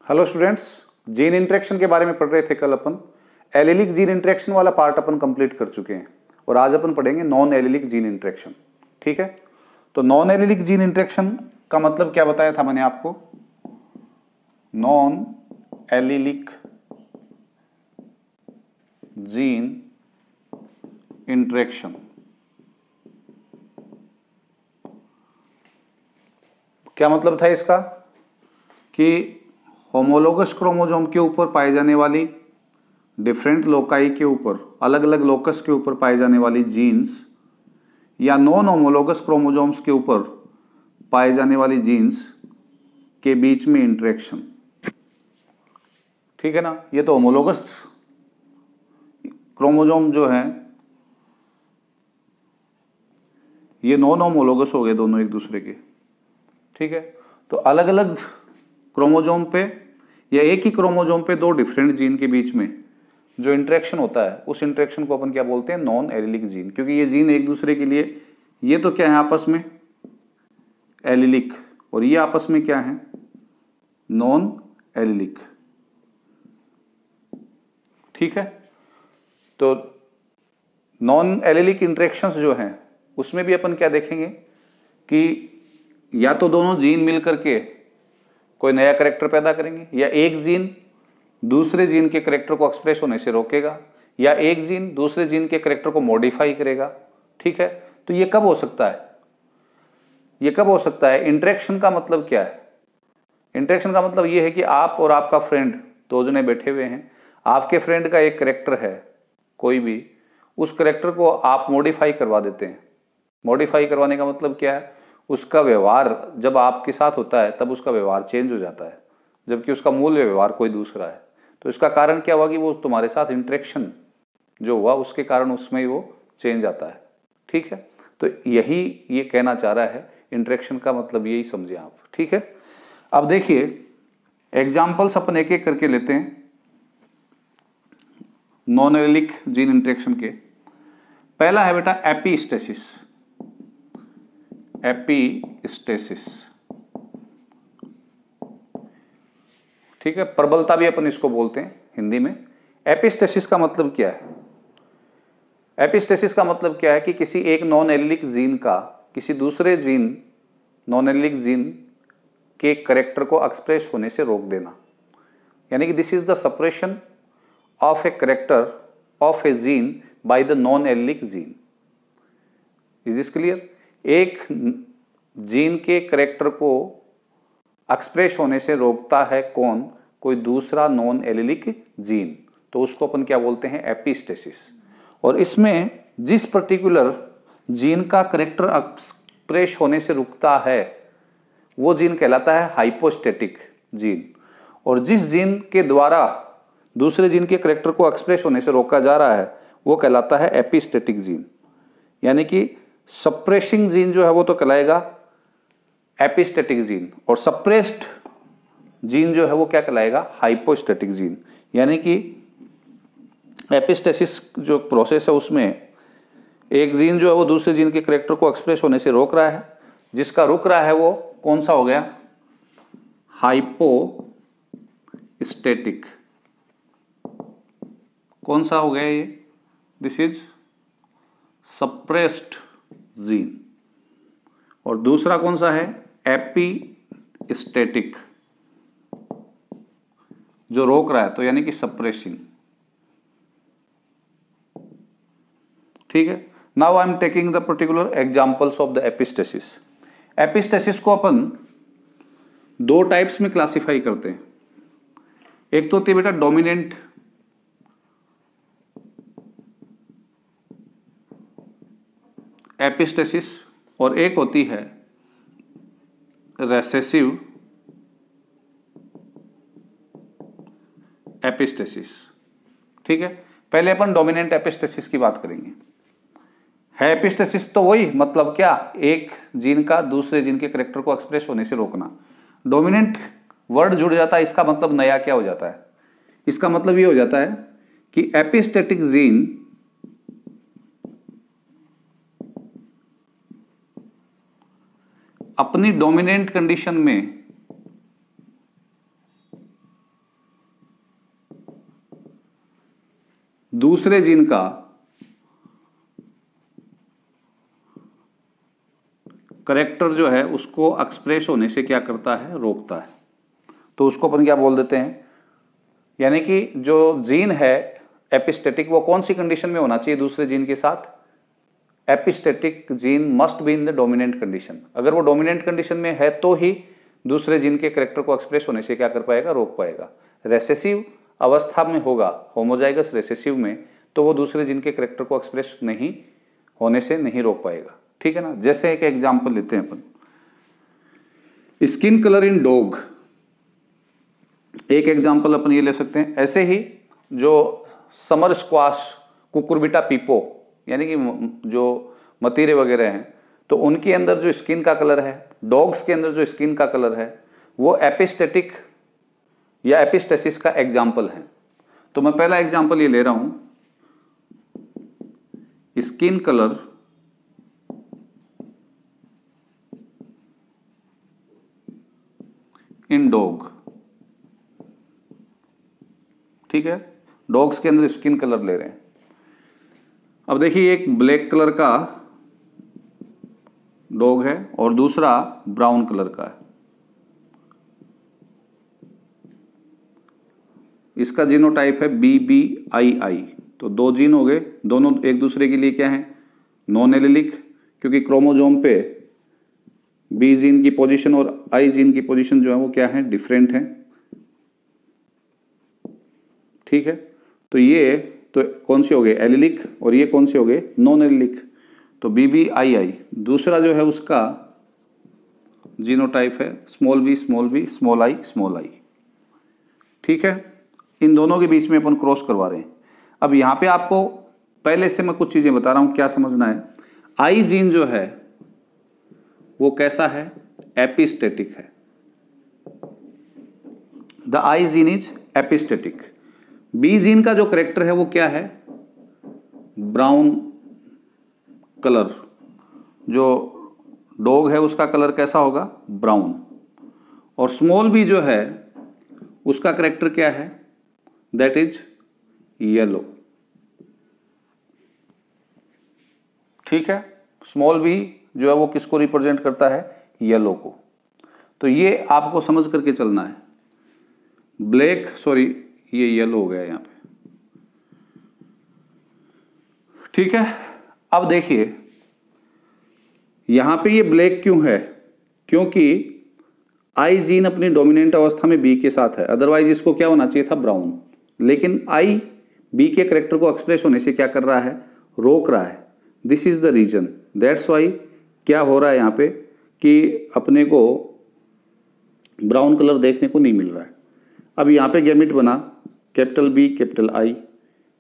Hello students, gene interaction के बारे में पढ़ रहे थे कल अपन। एलिलिक जीन इंटरेक्शन वाला पार्ट अपन कंप्लीट कर चुके हैं और आज अपन पढ़ेंगे नॉन एलिलिक जीन इंटरेक्शन। ठीक है, तो नॉन एलिलिक जीन इंटरेक्शन का मतलब क्या बताया था मैंने आपको? नॉन एलिलिक जीन इंटरेक्शन क्या मतलब था इसका कि होमोलोगस क्रोमोसोम के ऊपर पाई जाने वाली डिफरेंट लोकाई के ऊपर, अलग अलग लोकस के ऊपर पाई जाने वाली जीन्स या नॉन होमोलोगस क्रोमोसोम्स के ऊपर पाए जाने वाली जीन्स के बीच में इंटरेक्शन। ठीक है ना, ये तो होमोलोगस क्रोमोसोम जो है ये नॉन होमोलोगस हो गए दोनों एक दूसरे के। ठीक है, तो अलग अलग क्रोमोसोम पे या एक ही क्रोमोसोम पे दो डिफरेंट जीन के बीच में जो इंटरेक्शन होता है उस इंटरेक्शन को अपन क्या बोलते हैं? Non allelic gene. क्योंकि ये जीन एक दूसरे के लिए, ये तो क्या है आपस में एलिलिक और ये आपस में क्या है? Non allylic. ठीक है, तो नॉन एलिलिक इंटरेक्शंस जो हैं उसमें भी अपन क्या देखेंगे कि या तो दोनों जीन मिलकर के कोई नया कैरेक्टर पैदा करेंगे, या एक जीन दूसरे जीन के कैरेक्टर को एक्सप्रेस होने से रोकेगा, या एक जीन दूसरे जीन के कैरेक्टर को मॉडिफाई करेगा। ठीक है, तो ये कब हो सकता है? ये कब हो सकता है? इंटरेक्शन का मतलब क्या है? इंटरेक्शन का मतलब ये है कि आप और आपका फ्रेंड दो जने बैठे हुए हैं, आपके फ्रेंड का एक कैरेक्टर है कोई भी, उस कैरेक्टर को आप मॉडिफाई करवा देते हैं। मॉडिफाई करवाने का मतलब क्या है? उसका व्यवहार जब आपके साथ होता है तब उसका व्यवहार चेंज हो जाता है, जबकि उसका मूल व्यवहार कोई दूसरा है। तो इसका कारण क्या हुआ कि वो तुम्हारे साथ इंटरेक्शन जो हुआ उसके कारण उसमें ही वो चेंज आता है। ठीक है, तो यही ये कहना चाह रहा है, इंटरेक्शन का मतलब यही समझे आप। ठीक है, अब देखिए एग्जाम्पल्स अपन एक एक करके लेते हैं नॉन एलिलिक जीन इंटरेक्शन के। पहला है बेटा एपीस्टेसिस। एपीस्टेसिस, ठीक है, प्रबलता भी अपन इसको बोलते हैं हिंदी में। एपिस्टेसिस का मतलब क्या है? एपिस्टेसिस का मतलब क्या है कि किसी एक नॉन एलिलिक जीन का किसी दूसरे जीन नॉन एलिलिक जीन के कैरेक्टर को एक्सप्रेस होने से रोक देना। यानी कि this is the suppression of a character of a gene by the non allelic gene. Is this clear? एक जीन के कैरेक्टर को एक्सप्रेस होने से रोकता है कौन? कोई दूसरा नॉन एलिलिक जीन, तो उसको अपन क्या बोलते हैं? एपिस्टेसिस। और इसमें जिस पर्टिकुलर जीन का कैरेक्टर एक्सप्रेस होने से रुकता है वो जीन कहलाता है हाइपोस्टेटिक जीन, और जिस जीन के द्वारा दूसरे जीन के कैरेक्टर को एक्सप्रेस होने से रोका जा रहा है वो कहलाता है एपिस्टेटिक जीन। यानी कि सप्रेसिंग जीन जो है वो तो कहलाएगा एपिस्टेटिक जीन, और सप्रेस्ड जीन जो है वो क्या कहलाएगा? Hypostatic gene. यानी कि एपिस्टेसिस जो प्रोसेस है उसमें एक जीन जो है वो दूसरे जीन के कैरेक्टर को एक्सप्रेस होने से रोक रहा है, जिसका रुक रहा है वो कौन सा हो गया? हाइपोस्टेटिक। कौन सा हो गया ये? This is suppressed gene. और दूसरा कौन सा है? एपिस्टेटिक, जो रोक रहा है, तो यानी कि सप्रेसिंग। ठीक है, now I am taking the particular examples of the epistasis. Epistasis को अपन दो टाइप्स में क्लासिफाई करते हैं। एक तो होती है बेटा डोमिनेंट एपिस्टेसिस, और एक होती है रेसेसिव एपिस्टेसिस। ठीक है, पहले अपन डोमिनेंट एपिस्टेसिस की बात करेंगे। है एपिस्टेसिस तो वही, मतलब क्या? एक जीन का दूसरे जीन के कैरेक्टर को एक्सप्रेस होने से रोकना। डोमिनेंट वर्ड जुड़ जाता है, इसका मतलब नया क्या हो जाता है? इसका मतलब ये हो जाता है कि एपिस्टेटिक जीन अपनी डोमिनेंट कंडीशन में दूसरे जीन का करेक्टर जो है उसको एक्सप्रेस होने से क्या करता है, रोकता है। तो उसको अपन क्या बोल देते हैं, यानी कि जो जीन है एपिस्टेटिक, वो कौन सी कंडीशन में होना चाहिए दूसरे जीन के साथ? Epistatic gene must be in the dominant condition. अगर वो डोमिनेंट कंडीशन में है तो ही दूसरे जीन के करेक्टर को एक्सप्रेस होने से क्या कर पाएगा, रोक पाएगा। रेसेसिव अवस्था में होगा, होमोजाइगस रेसेसिव में, तो वो दूसरे जीन के करेक्टर को एक्सप्रेस नहीं होने से नहीं रोक पाएगा। ठीक है ना। जैसे एक एग्जांपल लेते हैं अपन, स्किन कलर इन डॉग, एक एग्जांपल अपन ये ले सकते हैं। ऐसे ही जो समर स्क्वाश, कुकुरबिटा पीपो, यानी कि जो मतीरे वगैरह हैं, तो उनके अंदर जो स्किन का कलर है, डॉग्स के अंदर जो स्किन का कलर है, वो एपिस्टेटिक या एपिस्टेसिस का एग्जाम्पल है। तो मैं पहला एग्जाम्पल ये ले रहा हूं, स्किन कलर इन डॉग। ठीक है, डॉग्स के अंदर स्किन कलर ले रहे हैं। अब देखिए, एक ब्लैक कलर का डॉग है और दूसरा ब्राउन कलर का है। इसका जीनोटाइप है BBII। तो दो जीन हो गए, दोनों एक दूसरे के लिए क्या है, नॉन एलिलिक, क्योंकि क्रोमोजोम पे B जीन की पोजीशन और I जीन की पोजीशन जो है वो क्या है, डिफरेंट है। ठीक है, तो ये तो कौन से हो गए, एलिलिक, और ये कौन से हो गए, नॉन एलिलिक। तो BBII। दूसरा जो है उसका जीनोटाइप है b i। ठीक है, इन दोनों के बीच में अपन क्रॉस करवा रहे हैं। अब यहां पे आपको पहले से मैं कुछ चीजें बता रहा हूं, क्या समझना है। I जीन जो है वो कैसा है, एपिस्टेटिक है। The I gene is epistatic. B gene का जो करेक्टर है वो क्या है, ब्राउन कलर। जो डॉग है उसका कलर कैसा होगा, ब्राउन। और स्मॉल b जो है उसका करेक्टर क्या है, दैट इज येलो। ठीक है, स्मॉल b जो है वो किसको रिप्रेजेंट करता है, येलो को। तो ये आपको समझ करके चलना है। ब्लैक, सॉरी ये येलो हो गया यहां पे। ठीक है, अब देखिए यहां पे ये ब्लैक क्यों है, क्योंकि I जीन अपनी डोमिनेंट अवस्था में B के साथ है, अदरवाइज इसको क्या होना चाहिए था, ब्राउन। लेकिन I B के करेक्टर को एक्सप्रेस होने से क्या कर रहा है, रोक रहा है। This is the reason, that's why क्या हो रहा है यहां पे कि अपने को ब्राउन कलर देखने को नहीं मिल रहा है। अब यहाँ पे गैमेट बना कैपिटल B कैपिटल I,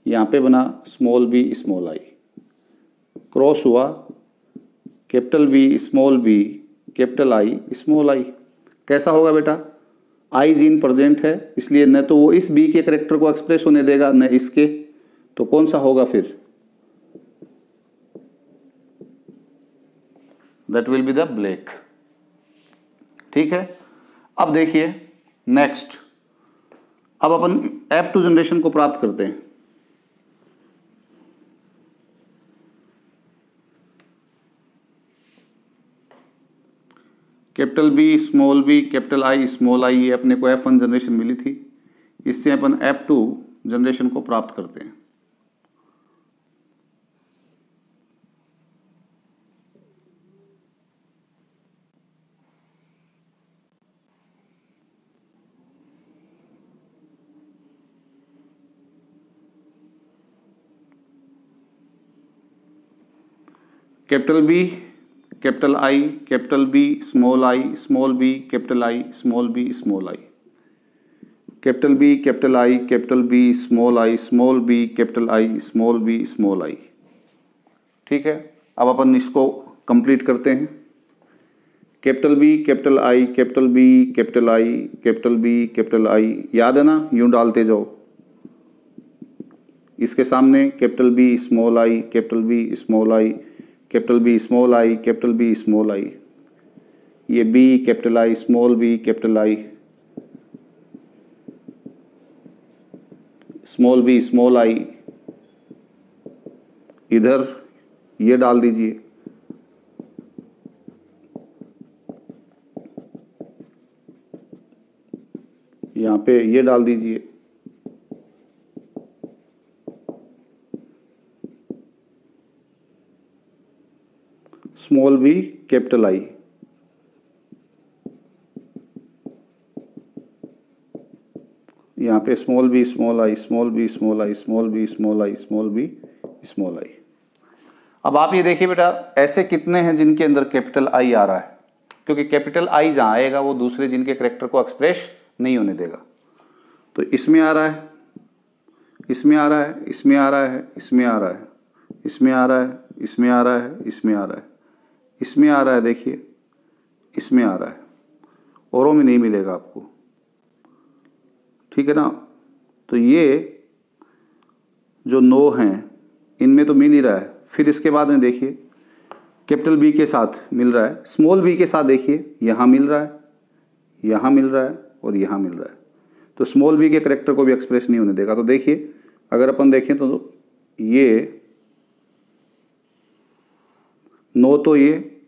यहाँ पे बना small b small i, cross हुआ capital B capital I small i। कैसा होगा बेटा, I जीन प्रेजेंट है, इसलिए न तो वो इस B के करेक्टर को एक्सप्रेस होने देगा न इसके, तो कौन सा होगा फिर, that will be the black. ठीक है, अब देखिए नेक्स्ट, अब अपन F2 जनरेशन को प्राप्त करते हैं। Capital B capital I small i, ये अपने को F1 जनरेशन मिली थी, इससे अपन F2 जनरेशन को प्राप्त करते हैं। Capital B capital I capital B small b capital I small b small i, capital B capital I capital B small b capital I small b small i। ठीक है, अब अपन इसको कंप्लीट करते हैं। Capital B capital I capital B capital I capital B capital I, याद है ना, यूं डालते जाओ। इसके सामने capital B small i capital B small i capital B small i capital B small i, ये B capital I small b capital I small b small i इधर ये डाल दीजिए, यहाँ पे ये डाल दीजिए, स्मॉल बी कैपिटल आई, यहाँ पे small B small I, small B small I, small B small I, small B small I. अब आप ये देखिए बेटा, ऐसे कितने हैं जिनके अंदर कैपिटल आई आ रहा है, क्योंकि कैपिटल आई जहाँ आएगा वो दूसरे जिनके कैरेक्टर को एक्सप्रेस नहीं होने देगा। तो इसमें आ रहा है, इसमें आ रहा है, इसमें आ रहा है, इसमें आ रहा है, इसमें आ रहा है, इसमें आ रहा है, इसमें आ रहा है, इसमें आ रहा है, देखिए इसमें आ रहा है, औरों में नहीं मिलेगा आपको, ठीक है ना। तो ये जो 9 हैं इनमें तो मिल ही रहा है। फिर इसके बाद में देखिए कैपिटल बी के साथ मिल रहा है, स्मॉल बी के साथ देखिए यहाँ मिल रहा है, यहाँ मिल रहा है और यहाँ मिल रहा है। तो स्मॉल बी के करेक्टर को भी एक्सप्रेस नहीं होने देगा। तो देखिए अगर अपन देखें तो ये 9 तो ये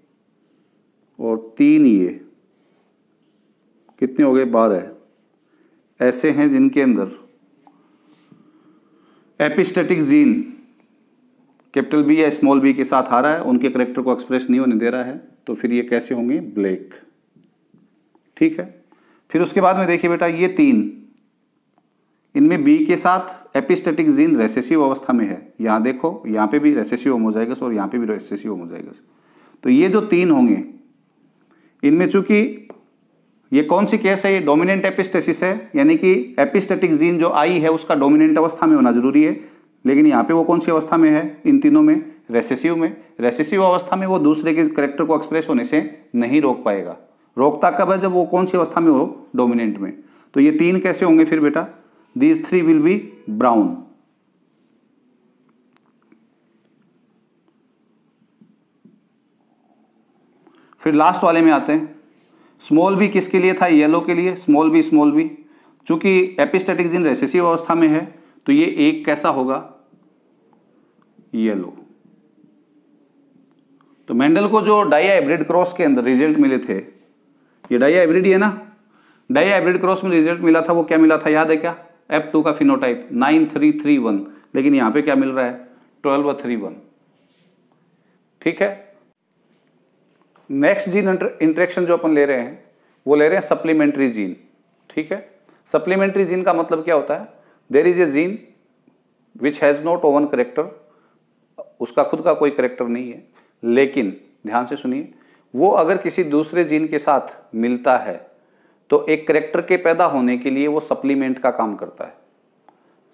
और 3 ये कितने हो गए, 12 ऐसे हैं जिनके अंदर एपिस्टेटिक जीन कैपिटल बी या स्मॉल बी के साथ आ रहा है, उनके करेक्टर को एक्सप्रेस नहीं होने दे रहा है। तो फिर ये कैसे होंगे, ब्लैक, ठीक है। फिर उसके बाद में देखिए बेटा ये 3, इनमें बी के साथ एपिस्टेटिक जीन रेसेसिव अवस्था में है। यहाँ देखो, यहाँ पे भी रेसेसिव होमोजाइगस और यहाँ पे भी रेसेसिव होमोजाइगस। तो ये जो 3 होंगे इनमें चूंकि ये कौन सी केस है, ये डोमिनेंट एपिस्टेसिस है, यानी कि एपिस्टेटिक जीन जो आई है उसका डोमिनेंट अवस्था में होना जरूरी है। लेकिन यहाँ पे वो कौन सी अवस्था में है, इन तीनों में रेसेसिव में। रेसेसिव अवस्था में वो दूसरे के करेक्टर को एक्सप्रेस होने से नहीं रोक पाएगा। रोकता कब है, जब वो कौन सी अवस्था में हो, डोमिनेंट में। तो ये 3 कैसे होंगे फिर बेटा, दीज 3 विल बी ब्राउन। फिर लास्ट वाले में आते हैं, स्मॉल बी किसके लिए था, येलो के लिए, स्मॉल बी। चूंकि एपिस्टेटिक जीन रेसेसिव अवस्था में है तो ये एक कैसा होगा, येलो। तो मेंडल को जो डाई-हाइब्रिड क्रॉस के अंदर रिजल्ट मिले थे, ये डाई-हाइब्रिड ही है ना, डाई-हाइब्रिड क्रॉस में रिजल्ट मिला था, वो क्या मिला था याद है क्या, F2 का फिनोटाइप 9-3-3-1। लेकिन यहां पे क्या मिल रहा है, 12-3-1, ठीक है। नेक्स्ट जीन इंटरेक्शन जो अपन ले रहे हैं वो ले रहे हैं सप्लीमेंट्री जीन, ठीक है। सप्लीमेंट्री जीन का मतलब क्या होता है, there is a gene which has not own character, उसका खुद का कोई करेक्टर नहीं है, लेकिन ध्यान से सुनिए, वो अगर किसी दूसरे जीन के साथ मिलता है तो एक करेक्टर के पैदा होने के लिए वो सप्लीमेंट का काम करता है।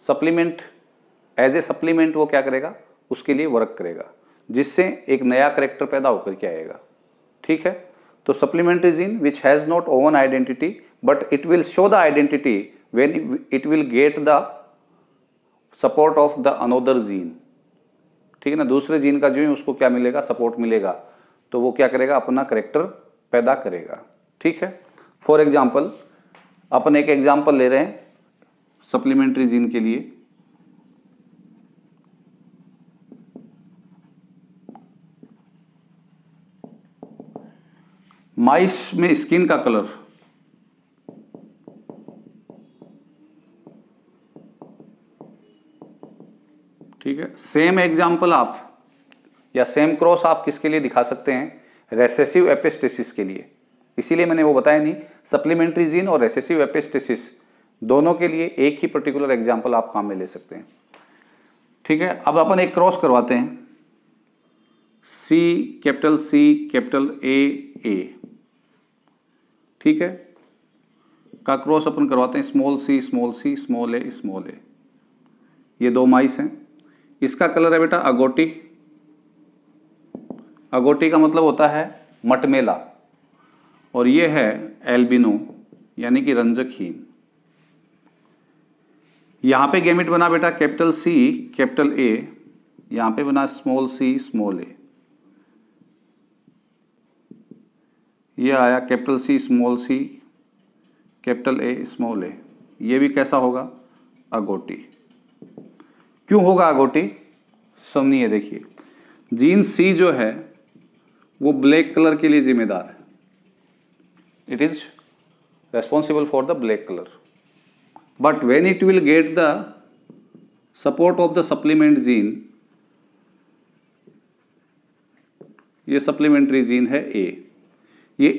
सप्लीमेंट, एज ए सप्लीमेंट वो क्या करेगा, उसके लिए वर्क करेगा, जिससे एक नया करेक्टर पैदा होकर के आएगा, ठीक है। तो supplementary gene which has not oven identity but it will show the identity when it will get the support of the another gene, ठीक है ना। दूसरे जीन का जो है उसको क्या मिलेगा, सपोर्ट मिलेगा, तो वो क्या करेगा, अपना करेक्टर पैदा करेगा, ठीक है। फॉर एग्जाम्पल अपन एक एग्जाम्पल ले रहे हैं सप्लीमेंट्री जीन के लिए। माइस में स्किन का कलर, ठीक है। सेम एग्जाम्पल आप या सेम क्रॉस आप किसके लिए दिखा सकते हैं, रेसेसिव एपिस्टेसिस के लिए। इसीलिए मैंने वो बताया नहीं, सप्लीमेंट्री जीन और रेसेसिव एपिस्टेसिस दोनों के लिए एक ही पर्टिकुलर एग्जाम्पल आप काम में ले सकते हैं, ठीक है। अब अपन एक क्रॉस करवाते हैं, C कैपिटल A, ठीक है, का क्रॉस अपन करवाते हैं स्मॉल c स्मॉल a। ये 2 माइस हैं, इसका कलर है बेटा अगोटी। अगोटी का मतलब होता है मटमेला, और ये है एल्बिनो यानी कि रंजकहीन। यहां पे गैमेट बना बेटा कैपिटल C कैपिटल A, यहां पे बना स्मॉल c स्मॉल a। ये आया capital C small c capital A small a। ये भी कैसा होगा, अगोटी। क्यों होगा अगोटी, सुनिए, देखिए जीन सी जो है वो ब्लैक कलर के लिए जिम्मेदार है, it is responsible for the black colour, but when it will get the support of the supplement gene, ये सप्लीमेंट्री जीन है ए, ये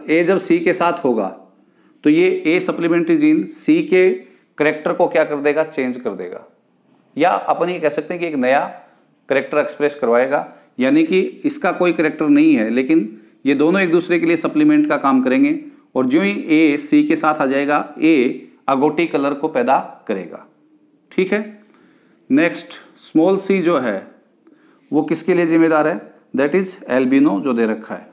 ए जब सी के साथ होगा तो ये ए सप्लीमेंट्री जीन सी के करेक्टर को क्या कर देगा, चेंज कर देगा, या अपन ये कह सकते हैं कि एक नया करेक्टर एक्सप्रेस करवाएगा, यानी कि इसका कोई करेक्टर नहीं है लेकिन ये दोनों एक दूसरे के लिए सप्लीमेंट का काम करेंगे, और जो ही ए सी के साथ आ जाएगा ए अगोटी कलर को पैदा करेगा। ठीक है। नेक्स्ट स्मॉल सी जो है वो किसके लिए जिम्मेदार है, दैट इज एल्बिनो जो दे रखा है।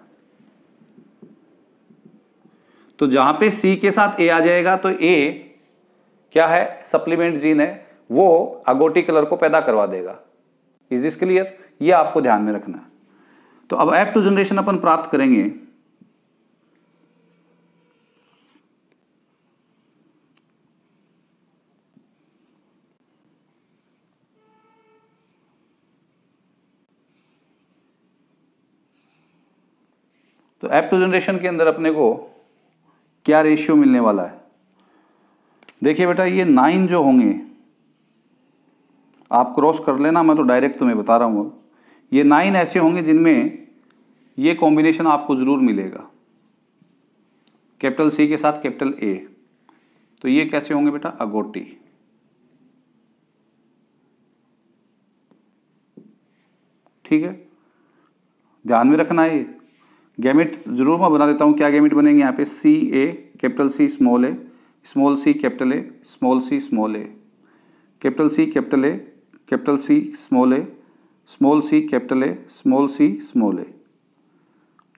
तो जहां पे सी के साथ ए आ जाएगा तो ए क्या है, सप्लीमेंट जीन है, वो अगोटी कलर को पैदा करवा देगा। Is this clear? ये आपको ध्यान में रखना है। तो अब F2 जनरेशन अपन प्राप्त करेंगे। तो F2 जनरेशन के अंदर अपने को क्या रेशियो मिलने वाला है, देखिए बेटा ये 9 जो होंगे, आप क्रॉस कर लेना, मैं तो डायरेक्ट तुम्हें बता रहा हूँ। ये 9 ऐसे होंगे जिनमें ये कॉम्बिनेशन आपको जरूर मिलेगा, कैपिटल सी के साथ कैपिटल ए। तो ये कैसे होंगे बेटा, अगोटी। ठीक है, ध्यान में रखना है। ये गैमेट जरूर मैं बना देता हूं, क्या गैमेट बनेंगे यहाँ पे, C A capital C small A, small C capital A, small C small A, capital C capital A, capital C small A, small C capital A, small C small A.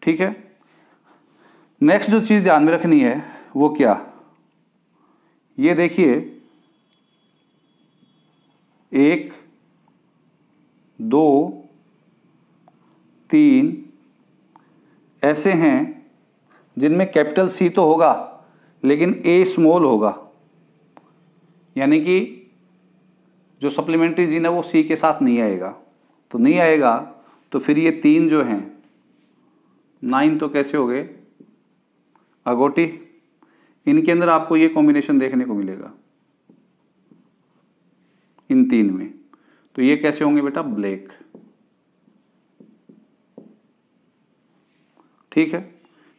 ठीक है। Next जो चीज ध्यान में रखनी है वो क्या, ये देखिए 1 2 3 ऐसे हैं जिनमें कैपिटल सी तो होगा लेकिन ए स्मॉल होगा, यानी कि जो सप्लीमेंट्री जीन है वो सी के साथ नहीं आएगा। तो नहीं आएगा तो फिर ये 3 जो हैं 9 तो कैसे हो गए, अगोटी। इनके अंदर आपको ये कॉम्बिनेशन देखने को मिलेगा इन 3 में। तो ये कैसे होंगे बेटा, ब्लैक। ठीक है।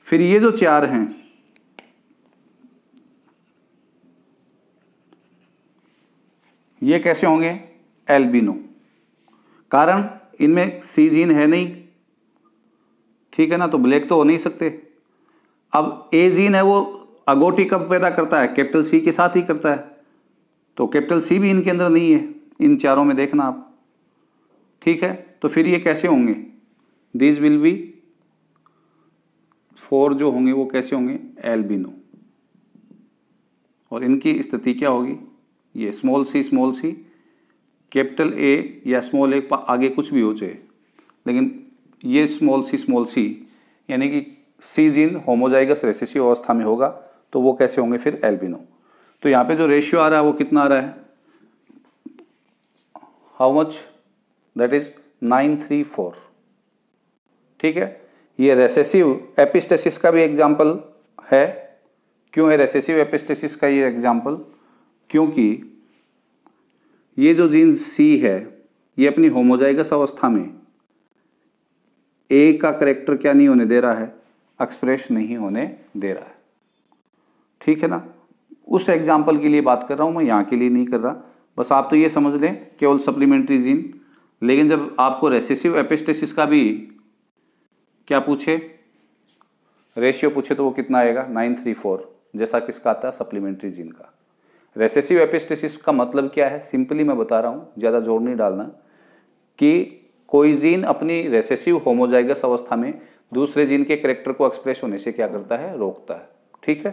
फिर ये जो 4 हैं, ये कैसे होंगे, एल्बिनो। कारण इनमें सी जीन है नहीं, ठीक है ना, तो ब्लैक तो हो नहीं सकते। अब ए जीन है वो अगोटी कब पैदा करता है, कैपिटल सी के साथ ही करता है, तो कैपिटल सी भी इनके अंदर नहीं है, इन चारों में देखना आप। ठीक है। तो फिर ये कैसे होंगे, दीज विल बी 4 जो होंगे वो कैसे होंगे, एल्बिनो। और इनकी स्थिति क्या होगी, ये स्मॉल सी कैपिटल ए या स्मॉल ए आगे कुछ भी हो जाए, लेकिन ये स्मॉल सी यानी कि सी जीन होमोजाइगस रिसेसिव अवस्था में होगा, तो वो कैसे होंगे फिर, एल्बिनो। तो यहाँ पे जो रेशियो आ रहा है वो कितना आ रहा है, हाउ मच, दैट इज 9:3:4। ठीक है। ये रेसेसिव एपिस्टेसिस का भी एग्जाम्पल है। क्यों है रेसेसिव एपिस्टेसिस का ये एग्जाम्पल, क्योंकि ये जो जीन सी है ये अपनी होमोजाइगस अवस्था में ए का करेक्टर क्या नहीं होने दे रहा है, एक्सप्रेस नहीं होने दे रहा है। ठीक है ना, उस एग्जाम्पल के लिए बात कर रहा हूं मैं, यहाँ के लिए नहीं कर रहा। बस आप तो ये समझ लें केवल सप्लीमेंट्री जीन। लेकिन जब आपको रेसेसिव एपिस्टेसिस का भी क्या पूछे, रेशियो पूछे, तो वो कितना आएगा, 9:3:4, जैसा किसका आता है, सप्लीमेंट्री जीन का। रेसेसिव एपिस्टेसिस का मतलब क्या है, सिंपली मैं बता रहा हूँ, ज़्यादा जोर नहीं डालना, कि कोई जीन अपनी रेसेसिव होमोजाइगस अवस्था में दूसरे जीन के कैरेक्टर को एक्सप्रेस होने से क्या करता है, रोकता है। ठीक है।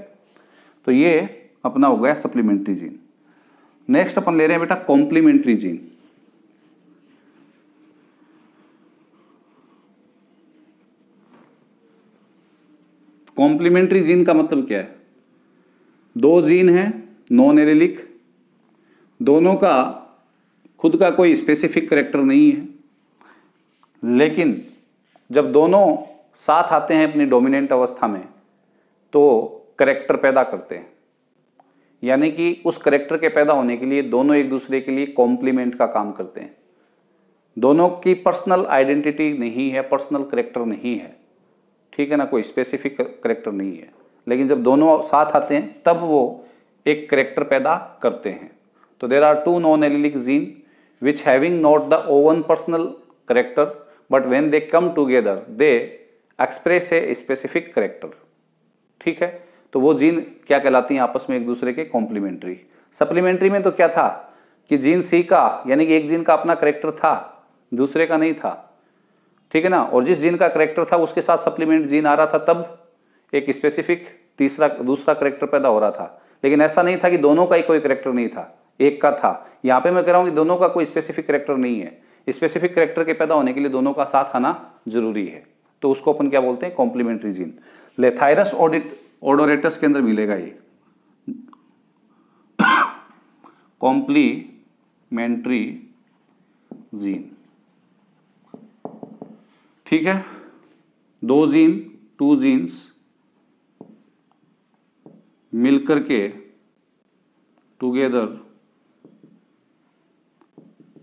तो ये अपना हो गया सप्लीमेंट्री जीन। नेक्स्ट अपन ले रहे हैं बेटा कॉम्प्लीमेंट्री जीन। कॉम्प्लीमेंट्री जीन का मतलब क्या है, 2 जीन हैं नॉन एलिलिक, दोनों का खुद का कोई स्पेसिफिक करेक्टर नहीं है, लेकिन जब दोनों साथ आते हैं अपनी डोमिनेंट अवस्था में तो करेक्टर पैदा करते हैं। यानी कि उस करेक्टर के पैदा होने के लिए दोनों एक दूसरे के लिए कॉम्प्लीमेंट का काम करते हैं। दोनों की पर्सनल आइडेंटिटी नहीं है, पर्सनल करेक्टर नहीं है, ठीक है ना, कोई स्पेसिफिक करेक्टर नहीं है, लेकिन जब दोनों साथ आते हैं तब वो एक करेक्टर पैदा करते हैं। तो there are two non allelic gene which having not the own personal character, but when they come together they express a specific character. ठीक है, तो वो जीन क्या कहलाती हैं आपस में एक दूसरे के कॉम्प्लीमेंट्री। सप्लीमेंट्री में तो क्या था कि जीन सी का, यानी कि एक जीन का अपना करेक्टर था, दूसरे का नहीं था, ठीक है ना, और जिस जीन का करेक्टर था उसके साथ सप्लीमेंट जीन आ रहा था, तब एक स्पेसिफिक दूसरा करेक्टर पैदा हो रहा था। लेकिन ऐसा नहीं था कि दोनों का ही कोई करेक्टर नहीं था, एक का था। यहाँ पे मैं कह रहा हूँ कि दोनों का कोई स्पेसिफिक करेक्टर नहीं है। स्पेसिफिक करेक्टर के पैदा होने के लिए दोनों का साथ आना जरूरी है, तो उसको अपन क्या बोलते हैं, कॉम्प्लीमेंट्री जीन। लेथायरस ओडोरेटस के अंदर मिलेगा ये कॉम्प्लीमेंट्री जीन। ठीक है, टू जीन्स मिलकर के टुगेदर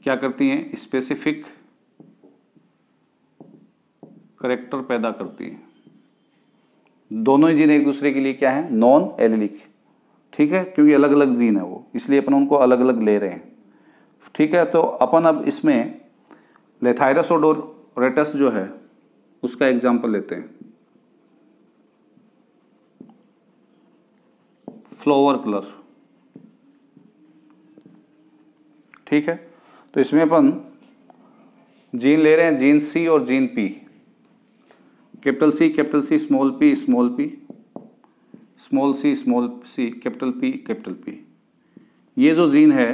क्या करती हैं, स्पेसिफिक करेक्टर पैदा करती हैं। दोनों ही जीन एक दूसरे के लिए क्या है, नॉन एलिलिक। ठीक है, क्योंकि अलग अलग जीन है वो, इसलिए अपन उनको अलग अलग ले रहे हैं। ठीक है, तो अपन अब इसमें लेथायरस ओडोरेटस जो है उसका एग्जाम्पल लेते हैं। Flower colour. ठीक है, तो इसमें अपन जीन ले रहे हैं, जीन सी और gene P. Capital C small P small C capital P. ये जो जीन है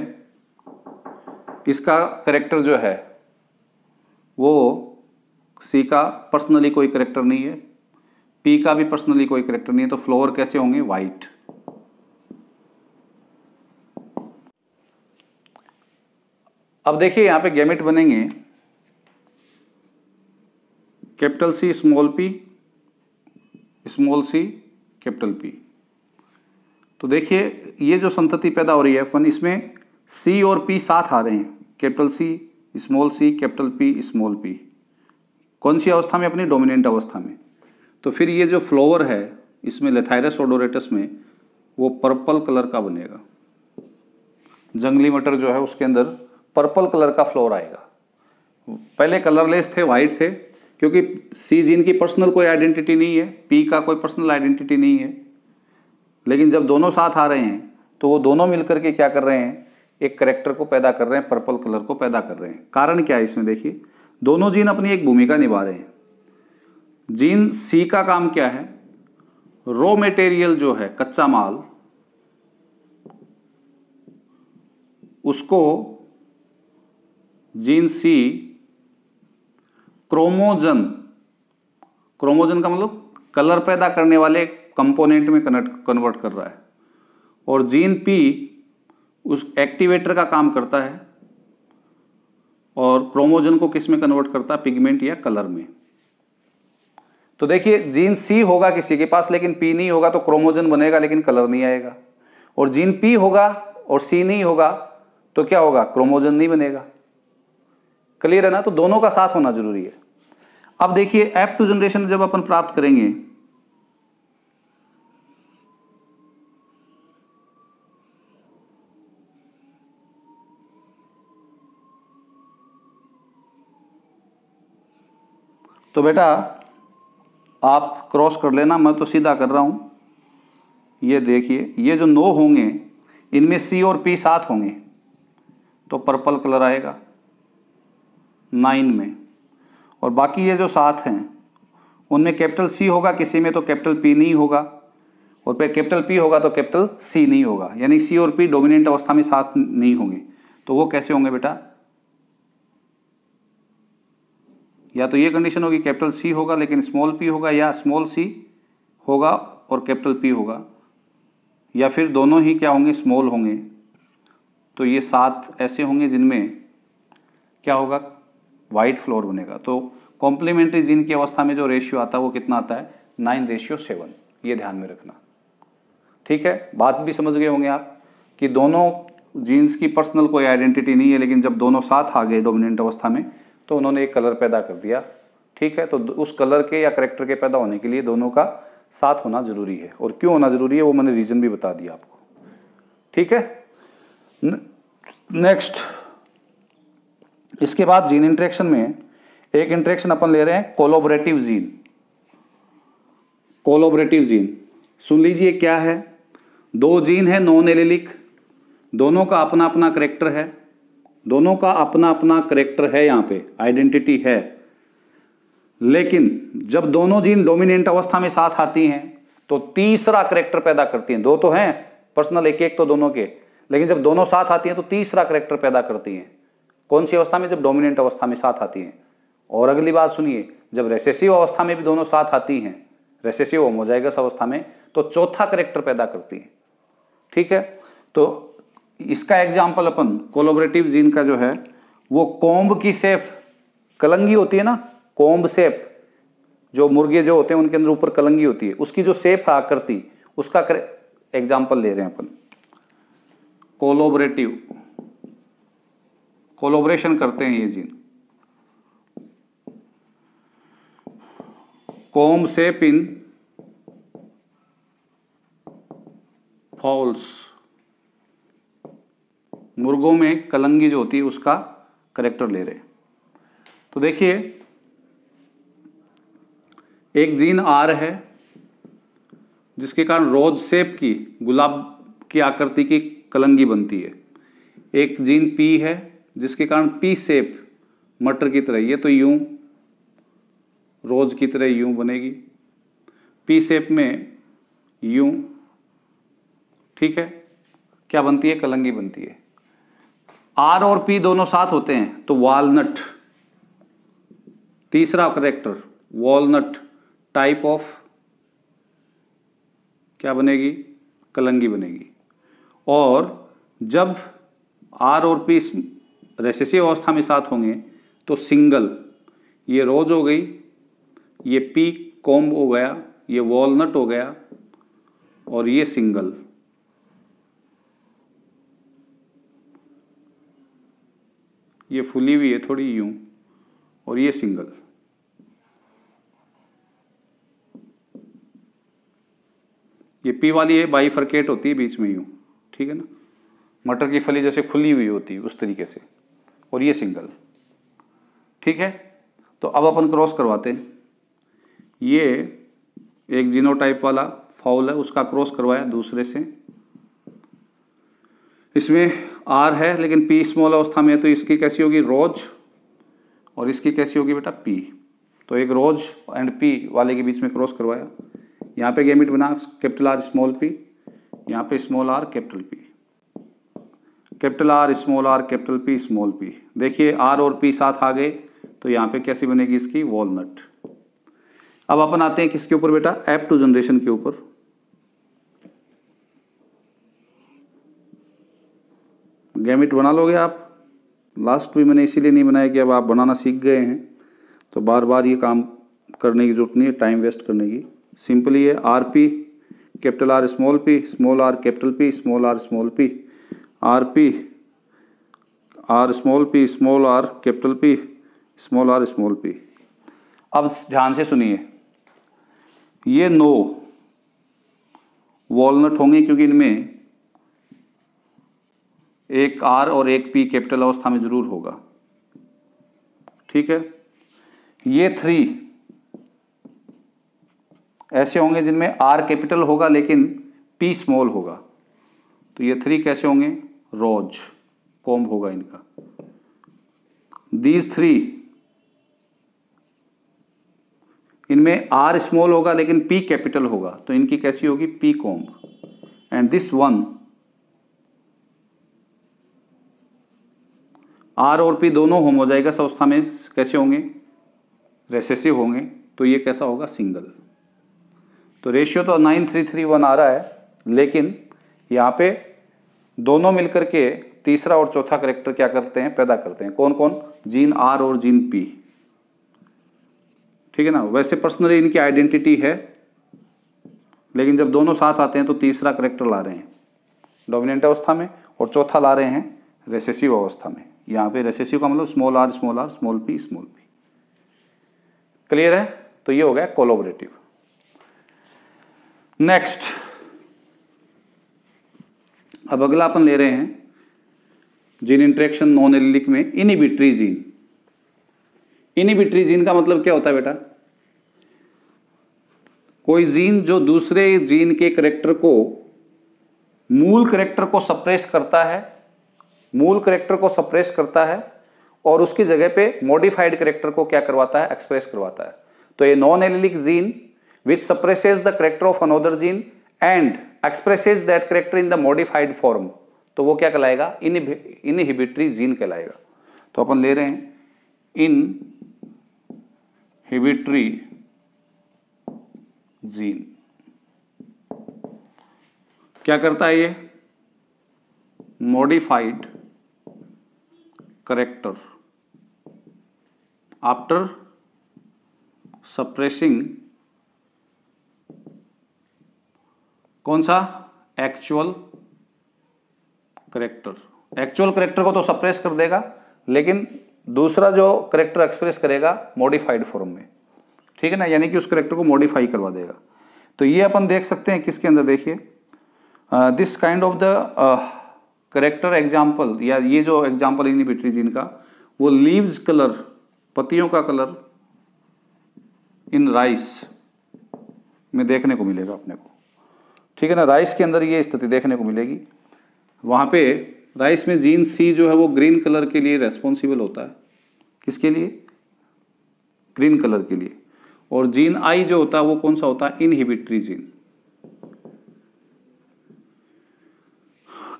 इसका करेक्टर जो है वो सी का पर्सनली कोई करेक्टर नहीं है, पी का भी पर्सनली कोई करेक्टर नहीं है, तो फ्लावर कैसे होंगे, वाइट। अब देखिए यहां पे गैमेट बनेंगे capital C small C capital P. तो देखिए ये जो संतति पैदा हो रही है अपन, इसमें सी और पी साथ आ रहे हैं, capital C capital P small P. कौन सी अवस्था में, अपनी डोमिनेंट अवस्था में। तो फिर ये जो फ्लावर है इसमें लेथायरस ओडोरेटस में वो पर्पल कलर का बनेगा। जंगली मटर जो है उसके अंदर पर्पल कलर का फ्लावर आएगा। पहले कलरलेस थे, वाइट थे, क्योंकि सी जीन की पर्सनल कोई आइडेंटिटी नहीं है, पी का कोई पर्सनल आइडेंटिटी नहीं है। लेकिन जब दोनों साथ आ रहे हैं तो वो दोनों मिलकर के क्या कर रहे हैं, एक करेक्टर को पैदा कर रहे हैं, पर्पल कलर को पैदा कर रहे हैं। कारण क्या है इसमें, देखिए दोनों जीन अपनी एक भूमिका निभा रहे हैं। जीन सी का काम क्या है, रॉ मटेरियल जो है, कच्चा माल, उसको जीन सी क्रोमोजन का मतलब कलर पैदा करने वाले कंपोनेंट में कन्वर्ट कर रहा है, और जीन पी उस एक्टिवेटर का काम करता है, और क्रोमोजन को किस में कन्वर्ट करता है, पिगमेंट या कलर में। तो देखिए जीन सी होगा किसी के पास लेकिन पी नहीं होगा, तो क्रोमोजन बनेगा लेकिन कलर नहीं आएगा। और जीन पी होगा और सी नहीं होगा तो क्या होगा, क्रोमोजन नहीं बनेगा। क्लियर है ना, तो दोनों का साथ होना जरूरी है। अब देखिए F2 जनरेशन जब अपन प्राप्त करेंगे तो बेटा आप क्रॉस कर लेना, मैं तो सीधा कर रहा हूं। ये देखिए ये जो 9 होंगे इनमें सी और पी साथ होंगे तो पर्पल कलर आएगा 9 में, और बाकी ये जो 7 हैं उनमें कैपिटल सी होगा किसी में तो कैपिटल पी नहीं होगा, और फिर कैपिटल पी होगा तो कैपिटल सी नहीं होगा, यानी सी और पी डोमिनेंट अवस्था में साथ नहीं होंगे। तो वो कैसे होंगे बेटा, या तो ये कंडीशन होगी कैपिटल सी होगा लेकिन स्मॉल पी होगा, या स्मॉल सी होगा और कैपिटल पी होगा, या फिर दोनों ही क्या होंगे, स्मॉल होंगे। तो ये 7 ऐसे होंगे जिनमें क्या होगा, वाइट फ्लोर बनेगा। तो कॉम्प्लीमेंट्री जीन की अवस्था में जो रेशियो आता है वो कितना आता है, 9:7। ये ध्यान में रखना, ठीक है। बात भी समझ गए होंगे आप कि दोनों जीन्स की पर्सनल कोई आइडेंटिटी नहीं है, लेकिन जब दोनों साथ आ गए डोमिनेंट अवस्था में तो उन्होंने एक कलर पैदा कर दिया, ठीक है। तो उस कलर के या करेक्टर के पैदा होने के लिए दोनों का साथ होना जरूरी है, और क्यों होना जरूरी है वो मैंने रीजन भी बता दिया आपको, ठीक है। नेक्स्ट, इसके बाद जीन इंटरेक्शन में एक इंटरेक्शन अपन ले रहे हैं कोलैबोरेटिव जीन। कोलैबोरेटिव जीन सुन लीजिए क्या है। दो जीन है नॉन एलिलिक, दोनों का अपना अपना करेक्टर है, दोनों का अपना अपना करेक्टर है, यहाँ पे आइडेंटिटी है। लेकिन जब दोनों जीन डोमिनेंट अवस्था में साथ आती हैं तो तीसरा करेक्टर पैदा करती हैं। दो तो हैं पर्सनल, एक एक तो दोनों के, लेकिन जब दोनों साथ आती हैं तो तीसरा करेक्टर पैदा करती हैं। कौन सी अवस्था में, जब डोमिनेंट अवस्था में साथ आती हैं। और अगली बात सुनिए, जब रेसेसिव अवस्था में भी दोनों साथ आती हैं, रेसेसिव होमोजाइगस अवस्था में, तो चौथा करेक्टर पैदा करती हैं, ठीक है। तो इसका एग्जाम्पल अपन कोलैबोरेटिव जीन का जो है वो कोम्ब की शेप, कलंगी होती है ना, कोम्ब शेप, जो मुर्गे जो होते हैं उनके अंदर ऊपर कलंगी होती है, उसकी जो शेप है आकृति, उसका एग्जाम्पल ले रहे हैं अपन। कोलैबोरेटिव, कोलैबोरेशन करते हैं ये gene. Comb shape in fowls, मुर्गों में कलंगी जो होती है उसका करेक्टर ले रहे हैं। तो देखिए एक जीन आर है जिसके कारण रोज शेप की, गुलाब की आकृति की कलंगी बनती है। एक जीन पी है जिसके कारण पी शेप, मटर की तरह, ये तो यूं रोज की तरह यूं बनेगी, पी शेप में यूं, ठीक है। क्या बनती है, कलंगी बनती है। आर और पी दोनों साथ होते हैं तो वॉलनट, तीसरा करेक्टर वॉलनट टाइप ऑफ क्या बनेगी, कलंगी बनेगी। और जब आर और पी रेसेसिव अवस्था में साथ होंगे तो सिंगल, ये रोज हो गई, ये पी कोम्ब हो गया, ये वॉलनट हो गया, और ये सिंगल। ये फुली हुई है थोड़ी यूं, और ये सिंगल। ये पी वाली है बाइफरकेट होती है बीच में यूं, ठीक है ना, मटर की फली जैसे खुली हुई होती है उस तरीके से, और ये सिंगल, ठीक है। तो अब अपन क्रॉस करवाते हैं। ये एक जीनोटाइप वाला फाउल है, उसका क्रॉस करवाया दूसरे से। इसमें आर है लेकिन पी स्मॉल अवस्था में है, तो इसकी कैसी होगी, रोज, और इसकी कैसी होगी बेटा, पी। तो एक रोज एंड पी वाले के बीच में क्रॉस करवाया। यहाँ पे गैमेट बना कैपिटल आर स्मॉल पी, यहाँ पे small R capital P, capital R small R capital P small P. देखिए आर और पी साथ आ गए तो यहाँ पे कैसी बनेगी इसकी, वॉलनट। अब अपन आते हैं किसके ऊपर बेटा, F2 जनरेशन के ऊपर। गैमेट बना लोगे आप, लास्ट भी मैंने इसीलिए नहीं बनाया कि अब आप बनाना सीख गए हैं तो बार बार ये काम करने की जरूरत नहीं है, टाइम वेस्ट करने की। सिंपली है R P capital R small P, small R capital P, small R small P, R P R small P, small R capital P, small R small P. अब ध्यान से सुनिए, ये 9 वॉलनट होंगे क्योंकि इनमें एक आर और एक पी कैपिटल अवस्था में जरूर होगा, ठीक है। ये 3 ऐसे होंगे जिनमें आर कैपिटल होगा लेकिन पी स्मॉल होगा, तो ये 3 कैसे होंगे, रोज, कोम्ब होगा इनका। दीज 3 इनमें आर स्मॉल होगा लेकिन पी कैपिटल होगा, तो इनकी कैसी होगी, P comb. And this 1 R और पी दोनों होमोजाइगस अवस्था में कैसे होंगे, रेसेसिव होंगे, तो ये कैसा होगा, सिंगल। तो रेशियो तो 9:3:3:1 आ रहा है, लेकिन यहाँ पे दोनों मिलकर के तीसरा और चौथा करेक्टर क्या करते हैं, पैदा करते हैं। कौन कौन? जीन आर और जीन पी, ठीक है ना। वैसे पर्सनली इनकी आइडेंटिटी है, लेकिन जब दोनों साथ आते हैं तो तीसरा करेक्टर ला रहे हैं डोमिनेंट अवस्था में और चौथा ला रहे हैं रिसेसिव अवस्था में। यहाँ पे रिसेसिव का मतलब small R small R small P small P. Clear है? तो ये हो गया कोलैबोरेटिव। नेक्स्ट, अब अगला अपन ले रहे हैं जीन इंटरेक्शन नॉन एलिलिक में इनहिबिटरी जीन। इनहिबिटरी जीन का मतलब क्या होता है बेटा? कोई जीन जो दूसरे जीन के करेक्टर को, मूल करेक्टर को सप्रेस करता है, मूल करेक्टर को सप्रेस करता है और उसकी जगह पे मॉडिफाइड करेक्टर को क्या करवाता है, एक्सप्रेस करवाता है। तो ये non allelic gene which suppresses the character of another gene and expresses that character in the modified form, तो वो क्या कहलाएगा? इनहिबिटरी जीन कहलाएगा। तो अपन ले रहे हैं इनहिबिटरी जीन। क्या करता है ये? मॉडिफाइड करेक्टर आफ्टर सप्रेसिंग कौन सा? Actual character. एक्चुअल करेक्टर को तो सप्रेस कर देगा, लेकिन दूसरा जो करेक्टर एक्सप्रेस करेगा मॉडिफाइड फॉर्म में, ठीक है ना, यानी कि उस करेक्टर को मॉडिफाई करवा देगा। तो ये अपन देख सकते हैं किसके अंदर, देखिए this kind of the character example, या ये जो एग्जाम्पल इनहिबिटरी जीन का, वो लीव्स कलर, पत्तियों का कलर इन राइस में देखने को मिलेगा अपने को, ठीक है ना। राइस के अंदर ये स्थिति देखने को मिलेगी। वहाँ पे राइस में जीन सी जो है वो ग्रीन कलर के लिए रेस्पॉन्सिबल होता है। किसके लिए? ग्रीन कलर के लिए। और जीन आई जो होता है वो कौन सा होता है? Inhibitory gene.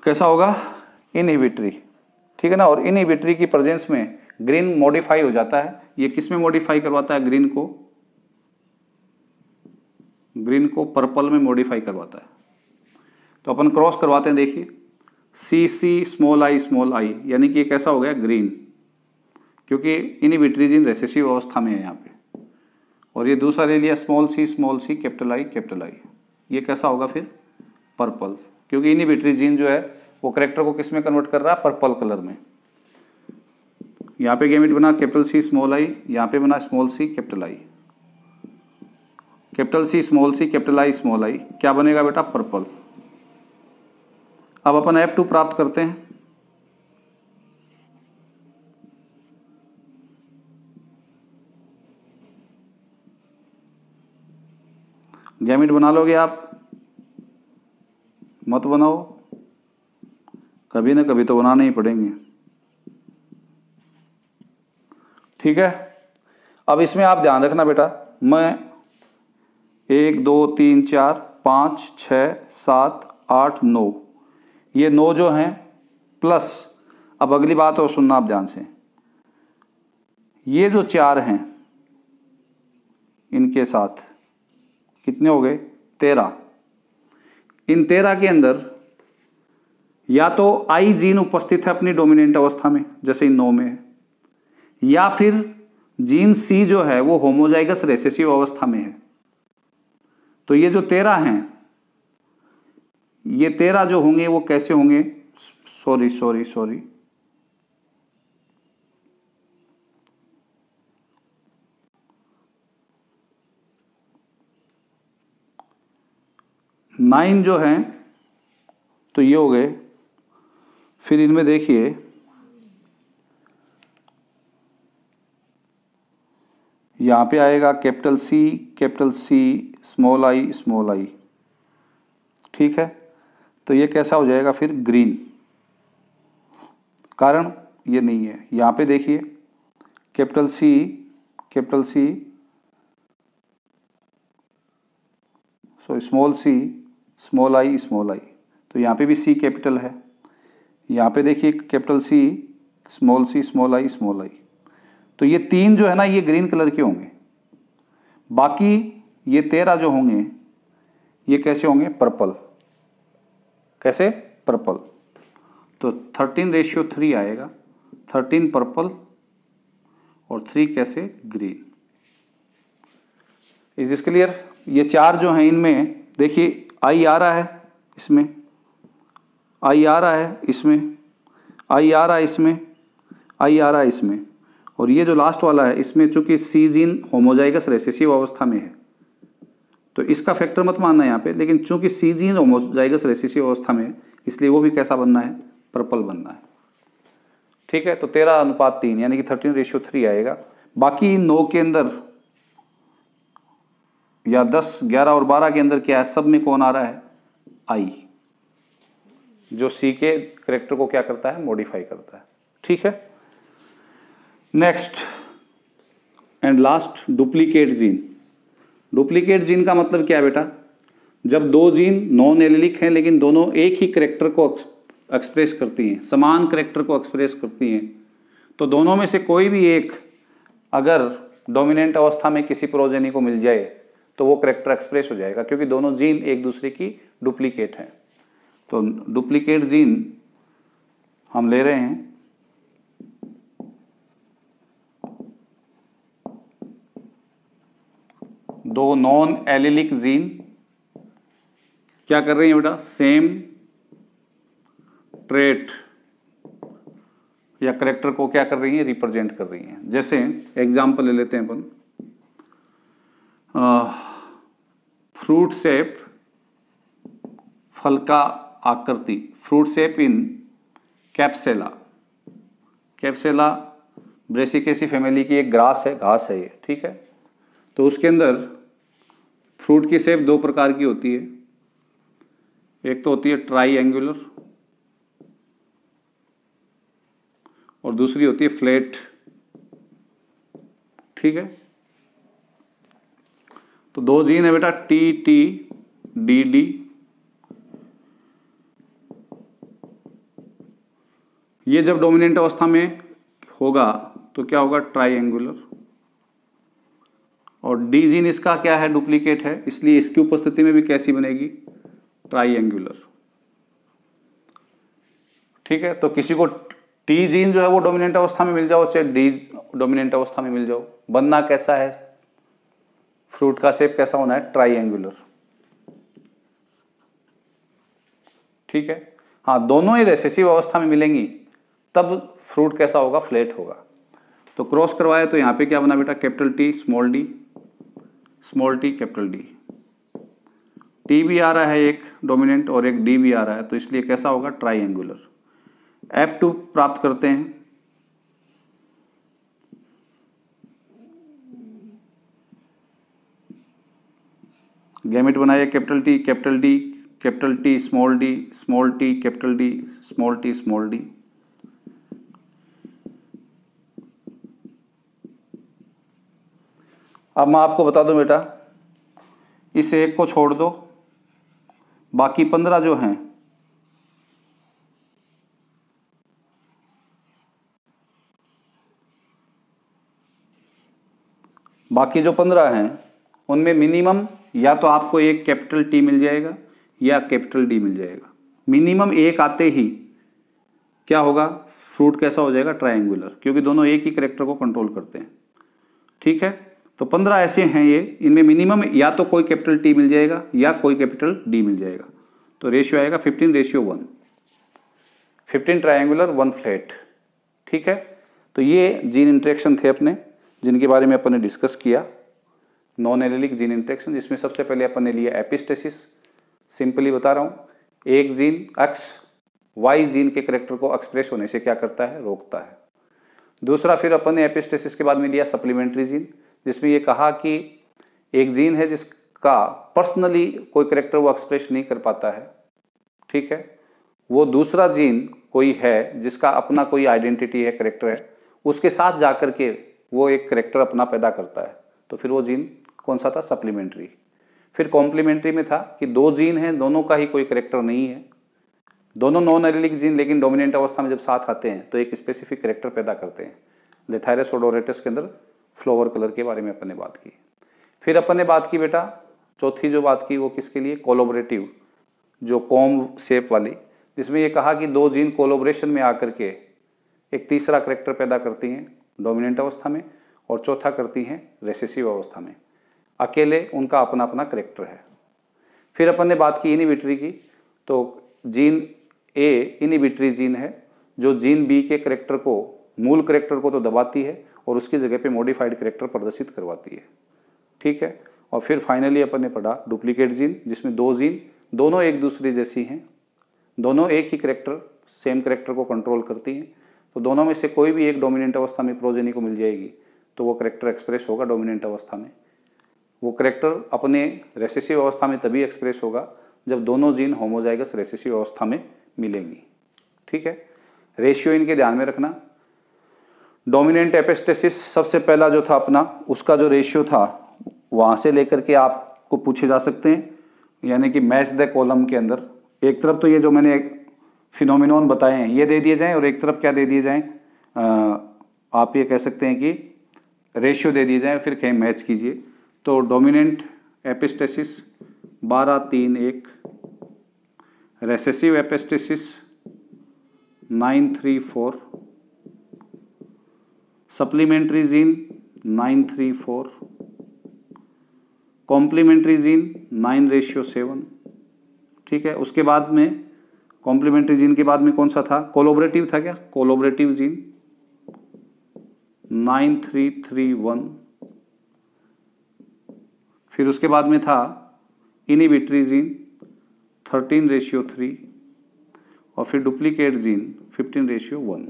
कैसा होगा? इनहिबिटरी, ठीक है ना। और इनहिबिटरी की प्रेजेंस में ग्रीन मॉडिफाई हो जाता है। ये किस में मॉडिफाई करवाता है? ग्रीन को, ग्रीन को पर्पल में मॉडिफाई करवाता है। तो अपन क्रॉस करवाते हैं, देखिए सी सी स्मॉल आई, यानी कि ये कैसा हो गया? ग्रीन, क्योंकि इनहिबिटरी जीन रेसेसिव अवस्था में है यहाँ पे। और ये दूसरा ले लिया स्मॉल सी कैपिटल आई, ये कैसा होगा फिर? पर्पल, क्योंकि इनहिबिटरी जीन जो है वो करेक्टर को किस में कन्वर्ट कर रहा है? पर्पल कलर में। यहाँ पे गैमेट बना कैपिटल सी स्मॉल आई, यहाँ पे बना small C capital I, capital C small I small I, क्या बनेगा बेटा? पर्पल। अब अपन F2 प्राप्त करते हैं। गैमेट बना लोगे आप? मत बनाओ, कभी ना कभी तो बनाने ही पड़ेंगे, ठीक है। अब इसमें आप ध्यान रखना बेटा, मैं 1 2 3 4 5 6 7 8 9, ये 9 जो हैं प्लस, अब अगली बात और सुनना आप ध्यान से, ये जो 4 हैं इनके साथ कितने हो गए? 13। इन 13 के अंदर या तो आई जीन उपस्थित है अपनी डोमिनेंट अवस्था में, जैसे इन 9 में है, या फिर जीन सी जो है वो होमोजाइगस रिसेसिव अवस्था में है। तो ये जो 13 हैं, ये 13 जो होंगे वो कैसे होंगे? सॉरी 9 जो हैं तो ये हो गए। फिर इनमें देखिए यहाँ पे आएगा कैपिटल सी स्मॉल आई, ठीक है। तो ये कैसा हो जाएगा फिर? ग्रीन। कारण ये नहीं है। यहाँ पे देखिए कैपिटल सी स्मॉल आई, तो यहाँ पे भी सी कैपिटल है। यहाँ पे देखिए कैपिटल सी स्मॉल आई, तो ये 3 जो है ना ये ग्रीन कलर के होंगे। बाकी ये 13 जो होंगे ये कैसे होंगे? पर्पल। कैसे? पर्पल। तो 13:3 आएगा, 13 पर्पल और 3 कैसे ग्रीन। Is this clear? ये चार जो हैं इनमें देखिए आई आ रहा है, इसमें आई आ रहा है, इसमें आई आ रहा है, इसमें आई आ रहा है, इसमें, और ये जो लास्ट वाला है इसमें चूंकि सी जीन होमोजाइगस रिसेसिव अवस्था में है तो इसका फैक्टर मत मानना यहाँ पे, लेकिन चूंकि सी जीन होमोजाइगस रिसेसिव अवस्था में है इसलिए वो भी कैसा बनना है, पर्पल बनना है। ठीक है, तो 13:3 यानी कि 13:3 आएगा। बाकी 9 के अंदर या 10, 11 और 12 के अंदर क्या है, सब में कौन आ रहा है, आई, जो सी के करेक्टर को क्या करता है, मॉडिफाई करता है। ठीक है, next and last, duplicate gene. Duplicate gene का मतलब क्या है बेटा, जब दो जीन नॉन एलिलिक हैं लेकिन दोनों एक ही करेक्टर को एक्सप्रेस करती हैं, समान करेक्टर को एक्सप्रेस करती हैं, तो दोनों में से कोई भी एक अगर डोमिनेंट अवस्था में किसी प्रोजेनी को मिल जाए तो वो करेक्टर एक्सप्रेस हो जाएगा, क्योंकि दोनों जीन एक दूसरे की डुप्लीकेट हैं। तो डुप्लीकेट जीन हम ले रहे हैं दो नॉन एलिलिक जीन क्या कर रही है बेटा, सेम ट्रेट या करेक्टर को क्या कर रही है, रिप्रेजेंट कर रही हैं। जैसे एग्जांपल ले लेते हैं अपन, फ्रूट शेप, फल का आकृति, fruit shape in Capsella. Capsella Brassicaceae family की एक ग्रास है, घास है ये, ठीक है। तो उसके अंदर फ्रूट की शेप दो प्रकार की होती है, एक तो होती है ट्राईएंगुलर और दूसरी होती है फ्लैट, ठीक है। तो दो जीन है बेटा, टी टी डी डी, ये जब डोमिनेंट अवस्था में होगा तो क्या होगा, ट्राईएंगुलर, और डी जीन इसका क्या है, डुप्लीकेट है, इसलिए इसकी उपस्थिति में भी कैसी बनेगी, ट्राईएंगुलर, ठीक है। तो किसी को टी जीन जो है वो डोमिनेंट अवस्था में मिल जाओ, चाहे डी डोमिनेंट अवस्था में मिल जाओ, बनना कैसा है, फ्रूट का शेप कैसा होना है, ट्राईएंगुलर, ठीक है। हाँ, दोनों ही रेसेसिव अवस्था में मिलेंगी तब फ्रूट कैसा होगा, फ्लैट होगा। तो क्रॉस करवाए तो यहां पे क्या बना बेटा, capital T small D, small T capital D, T भी आ रहा है एक डोमिनेंट और एक डी भी आ रहा है, तो इसलिए कैसा होगा, ट्राईएंगुलर। F2 प्राप्त करते हैं, गैमेट बनाइए, capital T capital D, capital T small D, small T capital D, small T small D. अब मैं आपको बता दूं बेटा, इस एक को छोड़ दो, बाकी 15 जो हैं बाकी जो 15 हैं उनमें मिनिमम या तो आपको एक कैपिटल टी मिल जाएगा या कैपिटल डी मिल जाएगा। मिनिमम एक आते ही क्या होगा, फ्रूट कैसा हो जाएगा, ट्रायंगुलर, क्योंकि दोनों एक ही कैरेक्टर को कंट्रोल करते हैं, ठीक है। तो 15 ऐसे हैं ये, इनमें मिनिमम या तो कोई कैपिटल टी मिल जाएगा या कोई कैपिटल डी मिल जाएगा। तो रेशियो आएगा 15:1, 15 ट्रायंगुलर 1 फ्लैट, ठीक है। तो ये जीन इंटरेक्शन थे अपने, जिनके बारे में अपन ने डिस्कस किया, नॉन एलिलिक जीन इंटरेक्शन, जिसमें सबसे पहले अपन ने लिया एपिस्टेसिस। सिंपली बता रहा हूँ, एक जीन एक्स वाई जीन के करेक्टर को एक्सप्रेस होने से क्या करता है, रोकता है। दूसरा फिर अपन ने एपिस्टेसिस के बाद में लिया सप्लीमेंट्री जीन, जिसमें ये कहा कि एक जीन है जिसका पर्सनली कोई करेक्टर वो एक्सप्रेस नहीं कर पाता है, ठीक है। वो दूसरा जीन कोई है जिसका अपना कोई आइडेंटिटी है, करेक्टर है, उसके साथ जाकर के वो एक करेक्टर अपना पैदा करता है, तो फिर वो जीन कौन सा था, सप्लीमेंट्री। फिर कॉम्प्लीमेंट्री में था कि दो जीन हैं, दोनों का ही कोई करेक्टर नहीं है, दोनों नॉन एलिलिक जीन, लेकिन डोमिनेंट अवस्था में जब साथ आते हैं तो एक स्पेसिफिक करेक्टर पैदा करते हैं। लेथायरस ओडोरेटस के अंदर फ्लावर कलर के बारे में अपन ने बात की। फिर अपन ने बात की बेटा, चौथी जो बात की वो किसके लिए, कोलैबोरेटिव, जो कॉम शेप वाली, जिसमें ये कहा कि दो जीन कोलोब्रेशन में आकर के एक तीसरा करेक्टर पैदा करती हैं डोमिनेंट अवस्था में और चौथा करती हैं रेसेसिव अवस्था में। अकेले उनका अपना अपना करेक्टर है। फिर अपन ने बात की इनहिबिटरी की, तो जीन ए इनहिबिटरी जीन है जो जीन बी के करेक्टर को, मूल करेक्टर को तो दबाती है और उसकी जगह पे मॉडिफाइड करेक्टर प्रदर्शित करवाती है। ठीक है। और फिर फाइनली अपन ने पढ़ा डुप्लीकेट जीन, जिसमें दो जीन दोनों एक दूसरे जैसी हैं, दोनों एक ही करेक्टर, सेम करेक्टर को कंट्रोल करती हैं। तो दोनों में से कोई भी एक डोमिनेंट अवस्था में प्रोजेनी को मिल जाएगी तो वो करेक्टर एक्सप्रेस होगा डोमिनेंट अवस्था में। वो करेक्टर अपने रेसेसिव अवस्था में तभी एक्सप्रेस होगा जब दोनों जीन होमोजाइगस रेसेसिव अवस्था में मिलेंगी। ठीक है। रेशियो इनके ध्यान में रखना। डोमिनेंट एपिस्टेसिस सबसे पहला जो था अपना, उसका जो रेशियो था वहाँ से लेकर के आपको पूछे जा सकते हैं, यानी कि मैच द कॉलम के अंदर एक तरफ तो ये जो मैंने फिनोमिनॉन बताए हैं ये दे दिए जाएं और एक तरफ क्या दे दिए जाएं, आप ये कह सकते हैं कि रेशियो दे दिए जाएं, फिर कहीं मैच कीजिए। तो dominant epistasis 12-3-1, recessive epistasis 9-3-4, supplementary gene 9-3-4, complementary gene 9:7। ठीक है। उसके बाद में कॉम्प्लीमेंट्री जीन के बाद में कौन सा था, कोलोबरेटिव था क्या, कोलोबरेटिव जीन 9-3-3-1। फिर उसके बाद में था इनहिबिटरी जीन 13:3 और फिर डुप्लीकेट जीन 15:1।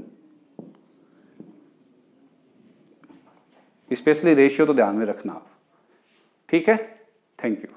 स्पेशली रेशियो तो ध्यान में रखना आप। ठीक है। Thank you.